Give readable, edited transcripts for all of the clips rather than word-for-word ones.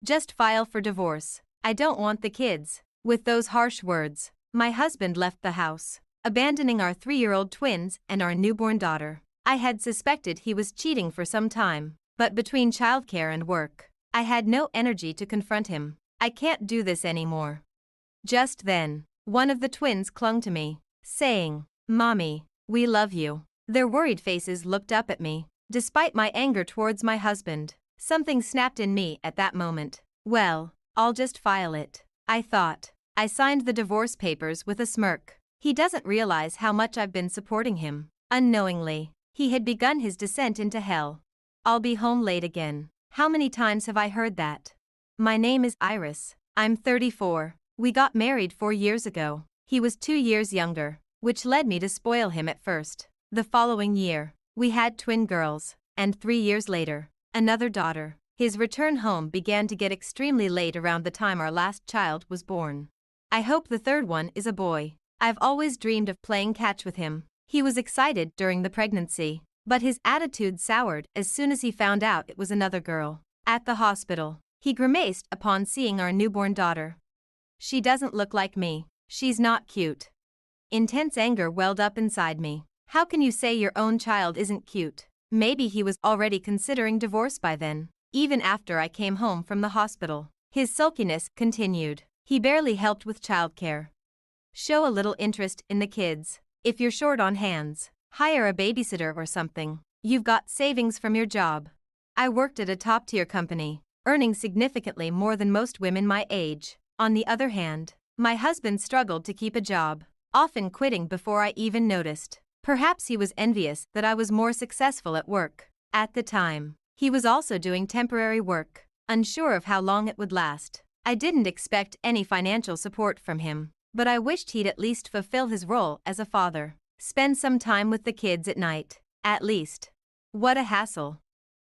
Just file for divorce. I don't want the kids." With those harsh words, my husband left the house, abandoning our 3-year-old twins and our newborn daughter. I had suspected he was cheating for some time, but between childcare and work, I had no energy to confront him. "I can't do this anymore." Just then, one of the twins clung to me, saying, "Mommy, we love you." Their worried faces looked up at me. Despite my anger towards my husband, something snapped in me at that moment. Well, I'll just file it, I thought. I signed the divorce papers with a smirk. He doesn't realize how much I've been supporting him. Unknowingly, he had begun his descent into hell. "I'll be home late again." How many times have I heard that? My name is Iris. I'm 34. We got married 4 years ago. He was 2 years younger, which led me to spoil him at first. The following year, we had twin girls, and 3 years later, another daughter. His return home began to get extremely late around the time our last child was born. I hope the third one is a boy. I've always dreamed of playing catch with him. He was excited during the pregnancy, but his attitude soured as soon as he found out it was another girl. At the hospital, he grimaced upon seeing our newborn daughter. "She doesn't look like me. She's not cute." Intense anger welled up inside me. How can you say your own child isn't cute? Maybe he was already considering divorce by then, even after I came home from the hospital. His sulkiness continued. He barely helped with childcare. Show a little interest in the kids. If you're short on hands, hire a babysitter or something. You've got savings from your job. I worked at a top-tier company, earning significantly more than most women my age. On the other hand, my husband struggled to keep a job, often quitting before I even noticed. Perhaps he was envious that I was more successful at work. At the time, he was also doing temporary work, unsure of how long it would last. I didn't expect any financial support from him, but I wished he'd at least fulfill his role as a father. Spend some time with the kids at night, at least. What a hassle.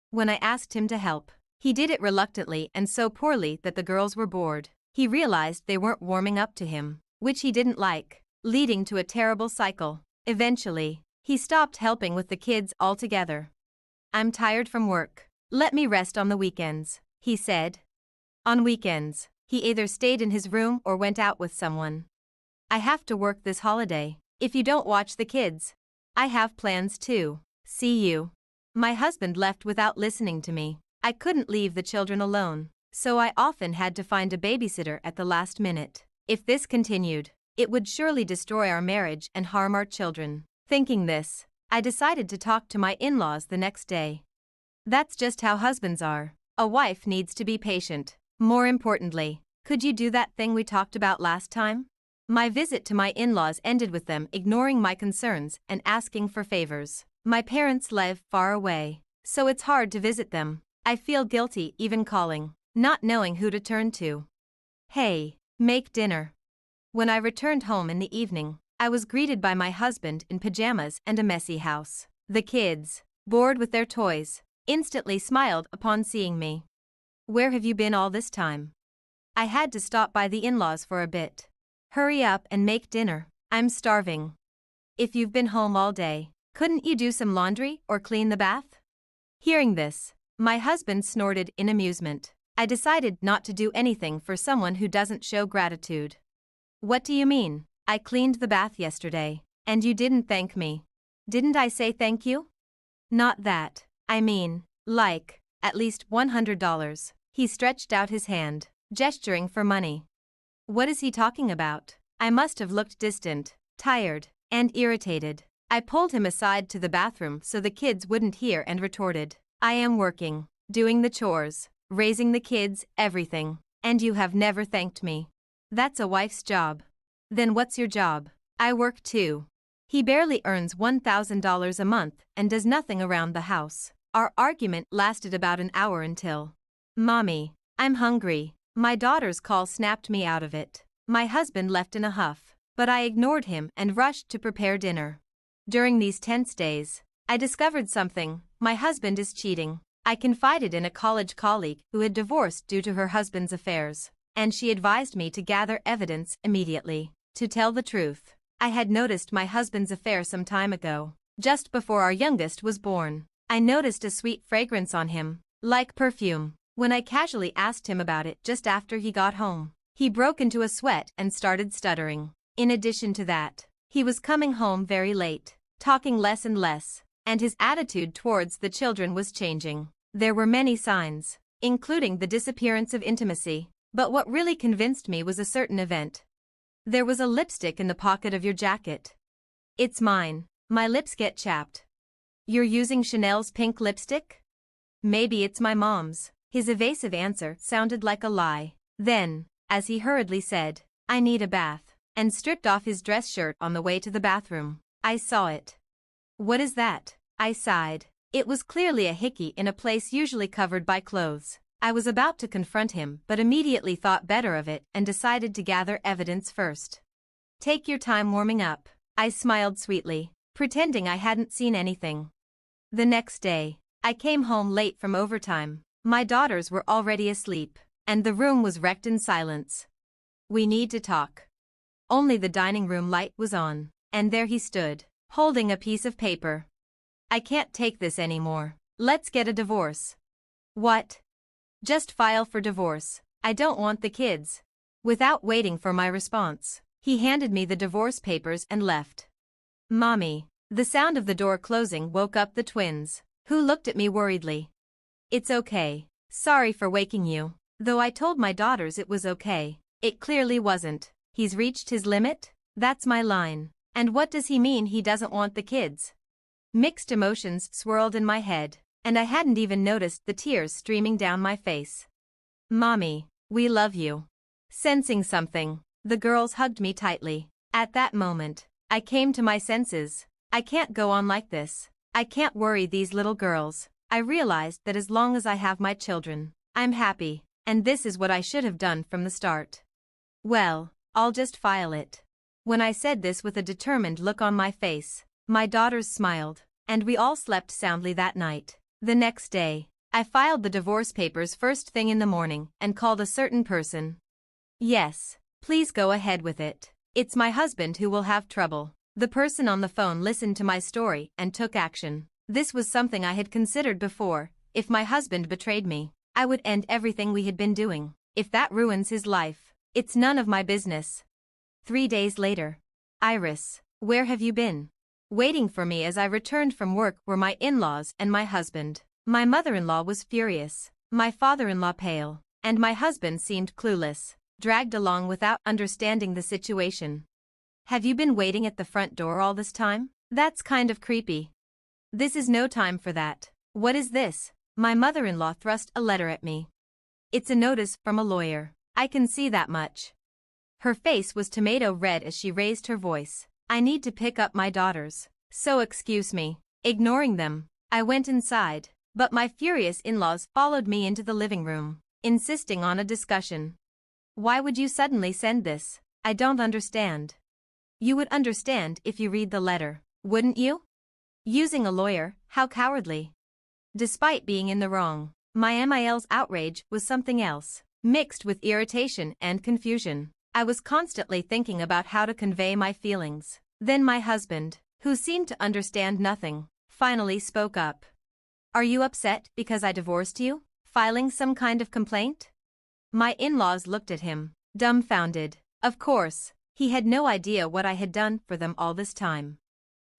When I asked him to help, he did it reluctantly and so poorly that the girls were bored. He realized they weren't warming up to him, which he didn't like, leading to a terrible cycle. Eventually, he stopped helping with the kids altogether. "I'm tired from work. Let me rest on the weekends," he said. On weekends, he either stayed in his room or went out with someone. "I have to work this holiday. If you don't watch the kids, I have plans too. See you." My husband left without listening to me. I couldn't leave the children alone, so I often had to find a babysitter at the last minute. If this continued, it would surely destroy our marriage and harm our children. Thinking this, I decided to talk to my in-laws the next day. That's just how husbands are. A wife needs to be patient. More importantly, could you do that thing we talked about last time? My visit to my in-laws ended with them ignoring my concerns and asking for favors. My parents live far away, so it's hard to visit them. I feel guilty even calling, not knowing who to turn to. "Hey, make dinner." When I returned home in the evening, I was greeted by my husband in pajamas and a messy house. The kids, bored with their toys, instantly smiled upon seeing me. "Where have you been all this time?" "I had to stop by the in-laws for a bit." "Hurry up and make dinner. I'm starving." "If you've been home all day, couldn't you do some laundry or clean the bath?" Hearing this, my husband snorted in amusement. I decided not to do anything for someone who doesn't show gratitude. "What do you mean? I cleaned the bath yesterday, and you didn't thank me." "Didn't I say thank you?" "Not that. I mean, like, at least $100. He stretched out his hand, gesturing for money. What is he talking about? I must have looked distant, tired, and irritated. I pulled him aside to the bathroom so the kids wouldn't hear and retorted, "I am working, doing the chores, raising the kids, everything, and you have never thanked me. That's a wife's job." "Then what's your job?" "I work too." He barely earns $1,000 a month and does nothing around the house. Our argument lasted about an hour until, "Mommy, I'm hungry." My daughter's call snapped me out of it. My husband left in a huff, but I ignored him and rushed to prepare dinner. During these tense days, I discovered something: my husband is cheating. I confided in a college colleague who had divorced due to her husband's affairs, and she advised me to gather evidence immediately. To tell the truth, I had noticed my husband's affair some time ago. Just before our youngest was born, I noticed a sweet fragrance on him, like perfume. When I casually asked him about it just after he got home, he broke into a sweat and started stuttering. In addition to that, he was coming home very late, talking less and less, and his attitude towards the children was changing. There were many signs, including the disappearance of intimacy, but what really convinced me was a certain event. There was a lipstick in the pocket of your jacket. It's mine. My lips get chapped. You're using Chanel's pink lipstick? Maybe it's my mom's. His evasive answer sounded like a lie. Then, as he hurriedly said, I need a bath, and stripped off his dress shirt on the way to the bathroom, I saw it. What is that? I sighed. It was clearly a hickey in a place usually covered by clothes. I was about to confront him but immediately thought better of it and decided to gather evidence first. Take your time warming up, I smiled sweetly, pretending I hadn't seen anything. The next day, I came home late from overtime. My daughters were already asleep, and the room was wrecked in silence. We need to talk. Only the dining room light was on, and there he stood, holding a piece of paper. I can't take this anymore. Let's get a divorce. What? Just file for divorce. I don't want the kids. Without waiting for my response, he handed me the divorce papers and left. Mommy. The sound of the door closing woke up the twins, who looked at me worriedly. It's okay. Sorry for waking you. Though I told my daughters it was okay, it clearly wasn't. He's reached his limit? That's my line. And what does he mean he doesn't want the kids? Mixed emotions swirled in my head, and I hadn't even noticed the tears streaming down my face. Mommy, we love you. Sensing something, the girls hugged me tightly. At that moment, I came to my senses. I can't go on like this. I can't worry these little girls. I realized that as long as I have my children, I'm happy, and this is what I should have done from the start. Well, I'll just file it. When I said this with a determined look on my face, my daughters smiled, and we all slept soundly that night. The next day, I filed the divorce papers first thing in the morning and called a certain person. Yes, please go ahead with it. It's my husband who will have trouble. The person on the phone listened to my story and took action. This was something I had considered before. If my husband betrayed me, I would end everything we had been doing. If that ruins his life, it's none of my business. 3 days later. Iris, where have you been? Waiting for me as I returned from work were my in-laws and my husband. My mother-in-law was furious, my father-in-law pale, and my husband seemed clueless, dragged along without understanding the situation. Have you been waiting at the front door all this time? That's kind of creepy. This is no time for that. What is this? My mother-in-law thrust a letter at me. It's a notice from a lawyer. I can see that much. Her face was tomato red as she raised her voice. I need to pick up my daughters, so excuse me. Ignoring them, I went inside, but my furious in-laws followed me into the living room, insisting on a discussion. Why would you suddenly send this? I don't understand. You would understand if you read the letter, wouldn't you? Using a lawyer, how cowardly. Despite being in the wrong, my MIL's outrage was something else, mixed with irritation and confusion. I was constantly thinking about how to convey my feelings. Then my husband, who seemed to understand nothing, finally spoke up. Are you upset because I divorced you? Filing some kind of complaint? My in-laws looked at him, dumbfounded. Of course, he had no idea what I had done for them all this time.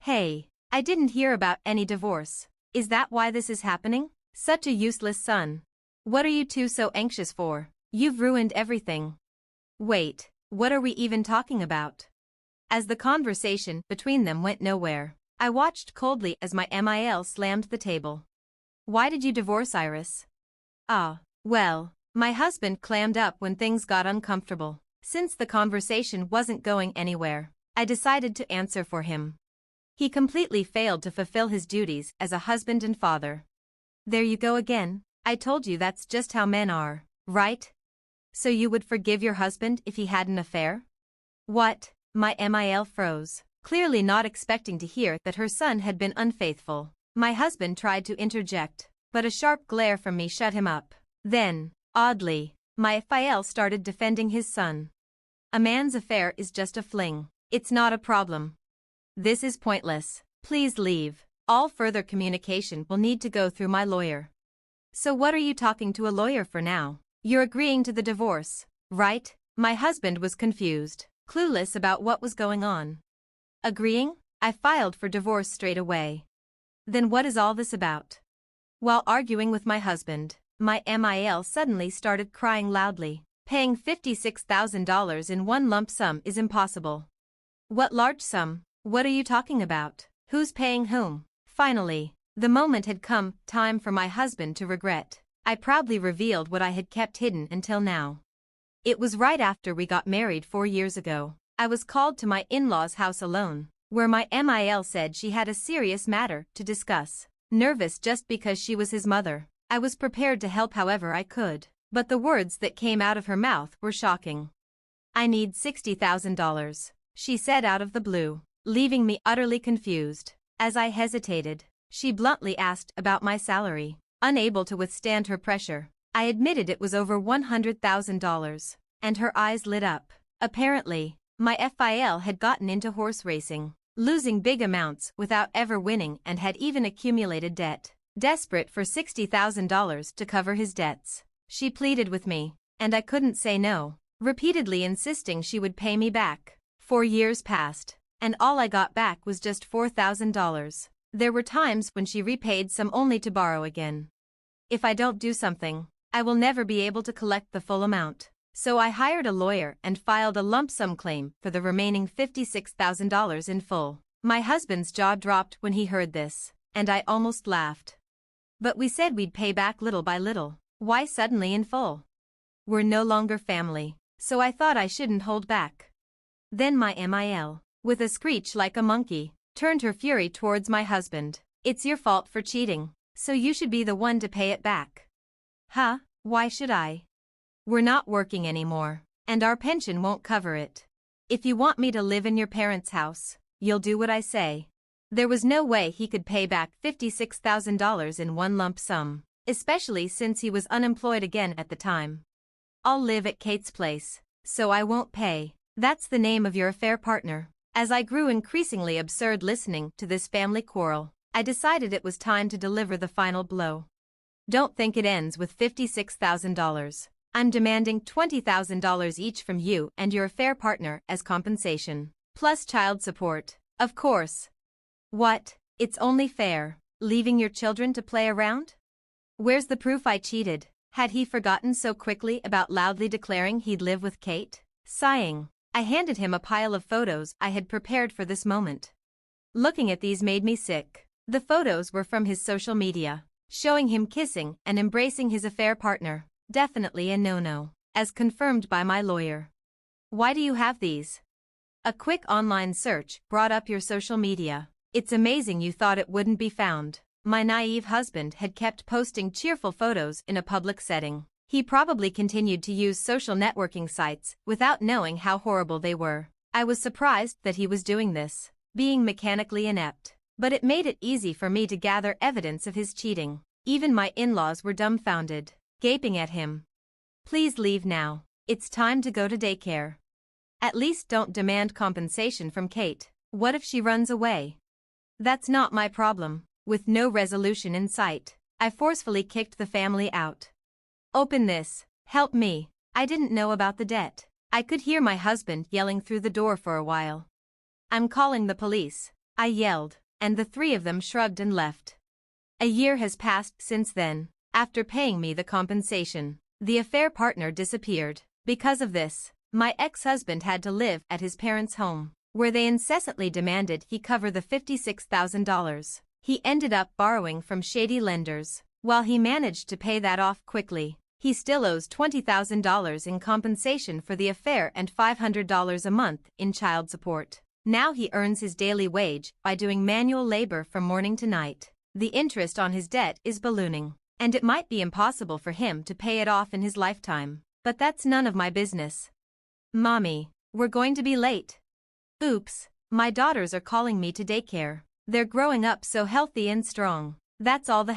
Hey, I didn't hear about any divorce. Is that why this is happening? Such a useless son. What are you two so anxious for? You've ruined everything. Wait, what are we even talking about? As the conversation between them went nowhere, I watched coldly as my MIL slammed the table. Why did you divorce Iris? Well, my husband clammed up when things got uncomfortable. Since the conversation wasn't going anywhere, I decided to answer for him. He completely failed to fulfill his duties as a husband and father. There you go again. I told you that's just how men are, right? So you would forgive your husband if he had an affair? What? My MIL froze, clearly not expecting to hear that her son had been unfaithful. My husband tried to interject, but a sharp glare from me shut him up. Then, oddly, my FIL started defending his son. A man's affair is just a fling. It's not a problem. This is pointless. Please leave. All further communication will need to go through my lawyer. So what are you talking to a lawyer for now? You're agreeing to the divorce, right? My husband was confused, clueless about what was going on. Agreeing? I filed for divorce straight away. Then what is all this about? While arguing with my husband, my MIL suddenly started crying loudly. Paying $56,000 in one lump sum is impossible. What large sum? What are you talking about? Who's paying whom? Finally, the moment had come, time for my husband to regret. I proudly revealed what I had kept hidden until now. It was right after we got married 4 years ago. I was called to my in-laws' house alone, where my MIL said she had a serious matter to discuss. Nervous just because she was his mother, I was prepared to help however I could, but the words that came out of her mouth were shocking. "I need $60,000, she said out of the blue, leaving me utterly confused. As I hesitated, she bluntly asked about my salary. Unable to withstand her pressure, I admitted it was over $100,000, and her eyes lit up. Apparently, my FIL had gotten into horse racing, losing big amounts without ever winning, and had even accumulated debt. Desperate for $60,000 to cover his debts, she pleaded with me, and I couldn't say no, repeatedly insisting she would pay me back. 4 years passed, and all I got back was just $4,000. There were times when she repaid some only to borrow again. If I don't do something, I will never be able to collect the full amount. So I hired a lawyer and filed a lump sum claim for the remaining $56,000 in full. My husband's jaw dropped when he heard this, and I almost laughed. But we said we'd pay back little by little. Why suddenly in full? We're no longer family, so I thought I shouldn't hold back. Then my MIL, with a screech like a monkey, turned her fury towards my husband. "It's your fault for cheating, so you should be the one to pay it back." "Huh? Why should I? We're not working anymore, and our pension won't cover it. If you want me to live in your parents' house, you'll do what I say." There was no way he could pay back $56,000 in one lump sum, especially since he was unemployed again at the time. "I'll live at Kate's place, so I won't pay. That's the name of your affair partner." As I grew increasingly absurd listening to this family quarrel, I decided it was time to deliver the final blow. "Don't think it ends with $56,000. I'm demanding $20,000 each from you and your affair partner as compensation, plus child support, of course." "What? It's only fair, leaving your children to play around? Where's the proof I cheated?" Had he forgotten so quickly about loudly declaring he'd live with Kate? Sighing, I handed him a pile of photos I had prepared for this moment. Looking at these made me sick. The photos were from his social media, showing him kissing and embracing his affair partner. Definitely a no-no, as confirmed by my lawyer. "Why do you have these?" A quick online search brought up your social media. "It's amazing you thought it wouldn't be found." My naive husband had kept posting cheerful photos in a public setting. He probably continued to use social networking sites without knowing how horrible they were. I was surprised that he was doing this, being mechanically inept, but it made it easy for me to gather evidence of his cheating. Even my in-laws were dumbfounded, gaping at him. "Please leave now. It's time to go to daycare. At least don't demand compensation from Kate. What if she runs away?" "That's not my problem." With no resolution in sight, I forcefully kicked the family out. "Open this. Help me. I didn't know about the debt." I could hear my husband yelling through the door for a while. "I'm calling the police," I yelled, and the three of them shrugged and left. A year has passed since then. After paying me the compensation, the affair partner disappeared. Because of this, my ex-husband had to live at his parents' home, where they incessantly demanded he cover the $56,000. He ended up borrowing from shady lenders. While he managed to pay that off quickly, he still owes $20,000 in compensation for the affair and $500 a month in child support. Now he earns his daily wage by doing manual labor from morning to night. The interest on his debt is ballooning, and it might be impossible for him to pay it off in his lifetime. But that's none of my business. "Mommy, we're going to be late." "Oops, my daughters are calling me to daycare. They're growing up so healthy and strong." That's all the